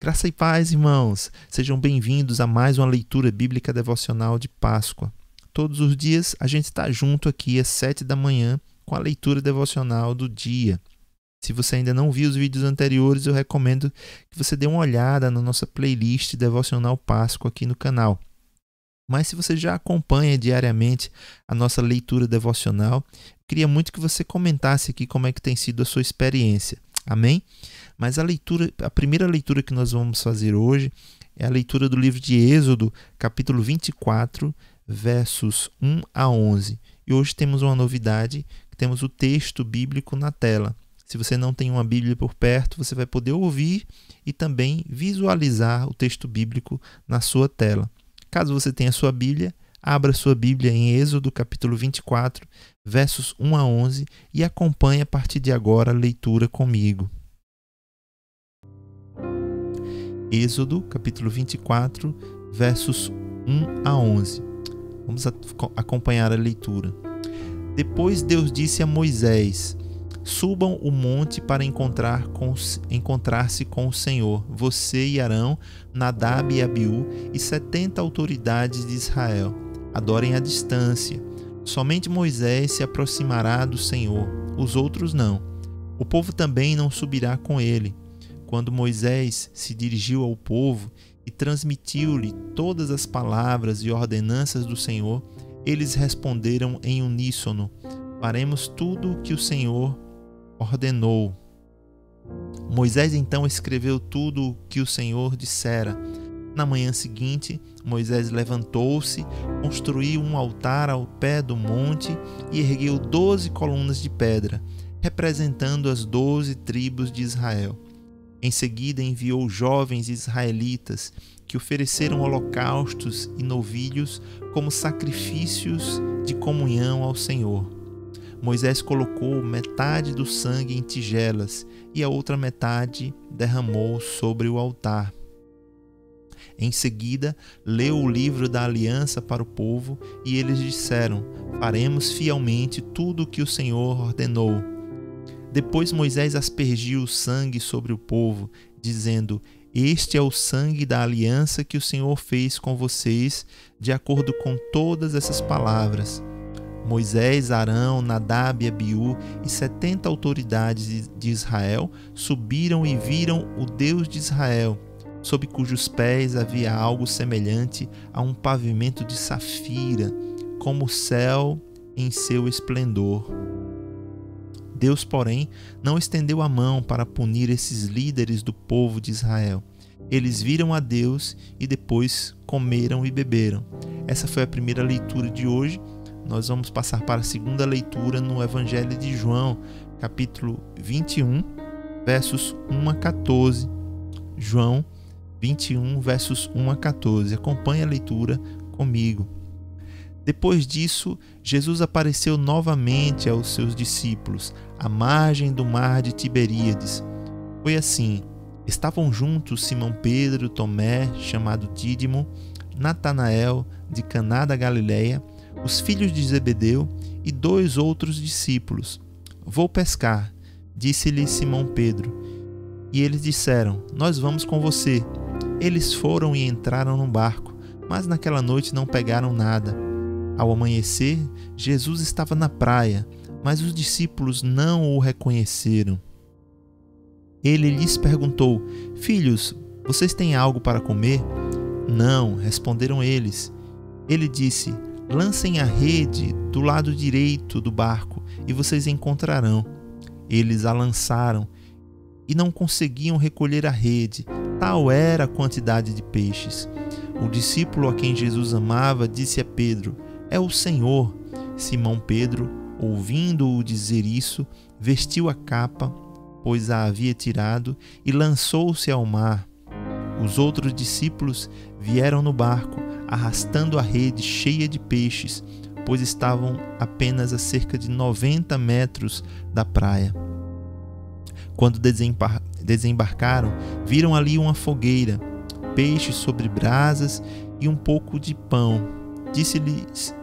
Graça e paz, irmãos! Sejam bem-vindos a mais uma leitura bíblica devocional de Páscoa. Todos os dias a gente está junto aqui às 7 da manhã com a leitura devocional do dia. Se você ainda não viu os vídeos anteriores, eu recomendo que você dê uma olhada na nossa playlist devocional Páscoa aqui no canal. Mas se você já acompanha diariamente a nossa leitura devocional, queria muito que você comentasse aqui como é que tem sido a sua experiência. Amém? Mas a primeira leitura que nós vamos fazer hoje é a leitura do livro de Êxodo, capítulo 24, versos 1 a 11. E hoje temos uma novidade, temos o texto bíblico na tela. Se você não tem uma Bíblia por perto, você vai poder ouvir e também visualizar o texto bíblico na sua tela. Caso você tenha sua Bíblia, abra sua Bíblia em Êxodo, capítulo 24, versos 1 a 11 e acompanhe a partir de agora a leitura comigo. Êxodo, capítulo 24, versos 1 a 11. Vamos acompanhar a leitura. Depois Deus disse a Moisés: subam o monte para encontrar-se com o Senhor, você e Arão, Nadab e Abiú e 70 autoridades de Israel. Adorem à distância. Somente Moisés se aproximará do Senhor, os outros não. O povo também não subirá com ele. Quando Moisés se dirigiu ao povo e transmitiu-lhe todas as palavras e ordenanças do Senhor, eles responderam em uníssono: faremos tudo o que o Senhor ordenou. Moisés então escreveu tudo o que o Senhor dissera. Na manhã seguinte, Moisés levantou-se, construiu um altar ao pé do monte e ergueu 12 colunas de pedra, representando as 12 tribos de Israel. Em seguida enviou jovens israelitas que ofereceram holocaustos e novilhos como sacrifícios de comunhão ao Senhor. Moisés colocou metade do sangue em tigelas e a outra metade derramou sobre o altar. Em seguida, leu o livro da aliança para o povo e eles disseram: faremos fielmente tudo o que o Senhor ordenou. Depois Moisés aspergiu o sangue sobre o povo, dizendo: este é o sangue da aliança que o Senhor fez com vocês, de acordo com todas essas palavras. Moisés, Arão, Nadab e Abiú e 70 autoridades de Israel subiram e viram o Deus de Israel, sob cujos pés havia algo semelhante a um pavimento de safira, como o céu em seu esplendor. Deus, porém, não estendeu a mão para punir esses líderes do povo de Israel. Eles viram a Deus e depois comeram e beberam. Essa foi a primeira leitura de hoje. Nós vamos passar para a segunda leitura no Evangelho de João, capítulo 21, versos 1 a 14. João 21, versos 1 a 14. Acompanhe a leitura comigo. Depois disso, Jesus apareceu novamente aos seus discípulos, à margem do mar de Tiberíades. Foi assim: estavam juntos Simão Pedro, Tomé, chamado Dídimo, Natanael, de Caná da Galileia, os filhos de Zebedeu e 2 outros discípulos. Vou pescar, disse-lhe Simão Pedro. E eles disseram: nós vamos com você. Eles foram e entraram no barco, mas naquela noite não pegaram nada. Ao amanhecer, Jesus estava na praia, mas os discípulos não o reconheceram. Ele lhes perguntou: filhos, vocês têm algo para comer? Não, responderam eles. Ele disse: lancem a rede do lado direito do barco e vocês encontrarão. Eles a lançaram e não conseguiam recolher a rede, tal era a quantidade de peixes. O discípulo a quem Jesus amava disse a Pedro: é o Senhor. Simão Pedro, ouvindo-o dizer isso, vestiu a capa, pois a havia tirado, e lançou-se ao mar. Os outros discípulos vieram no barco, arrastando a rede cheia de peixes, pois estavam apenas a cerca de 90 metros da praia. Quando desembarcaram, viram ali uma fogueira, peixes sobre brasas e um pouco de pão.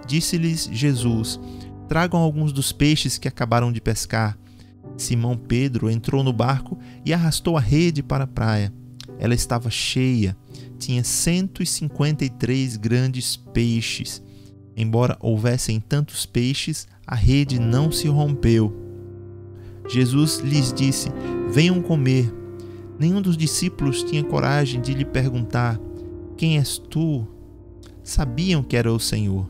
Disse-lhes Jesus: tragam alguns dos peixes que acabaram de pescar. Simão Pedro entrou no barco e arrastou a rede para a praia. ela estava cheia, tinha 153 grandes peixes. Embora houvessem tantos peixes, a rede não se rompeu. Jesus lhes disse: venham comer. Nenhum dos discípulos tinha coragem de lhe perguntar: quem és tu? Sabiam que era o Senhor.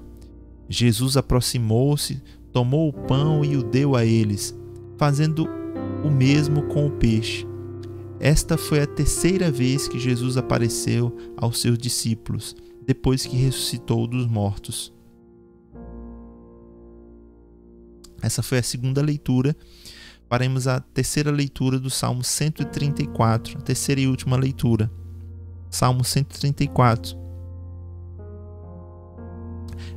Jesus aproximou-se, tomou o pão e o deu a eles, fazendo o mesmo com o peixe. Esta foi a terceira vez que Jesus apareceu aos seus discípulos, depois que ressuscitou dos mortos. Essa foi a segunda leitura. Faremos a terceira leitura do Salmo 134, a terceira e última leitura. Salmo 134.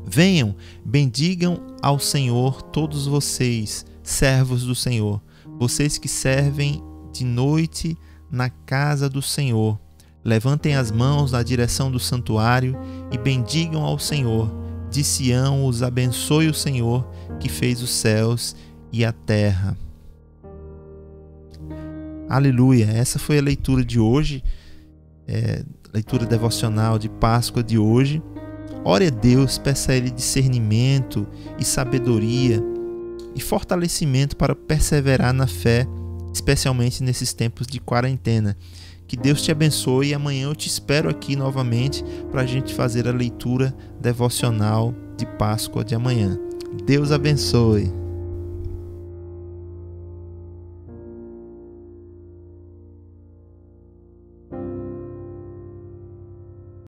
Venham, bendigam ao Senhor todos vocês, servos do Senhor, vocês que servem de noite na casa do Senhor. Levantem as mãos na direção do santuário e bendigam ao Senhor. De Sião os abençoe o Senhor, que fez os céus e a terra. Aleluia! Essa foi a leitura de hoje, leitura devocional de Páscoa de hoje. Ore a Deus, peça a Ele discernimento e sabedoria e fortalecimento para perseverar na fé, especialmente nesses tempos de quarentena. Que Deus te abençoe e amanhã eu te espero aqui novamente para a gente fazer a leitura devocional de Páscoa de amanhã. Deus abençoe.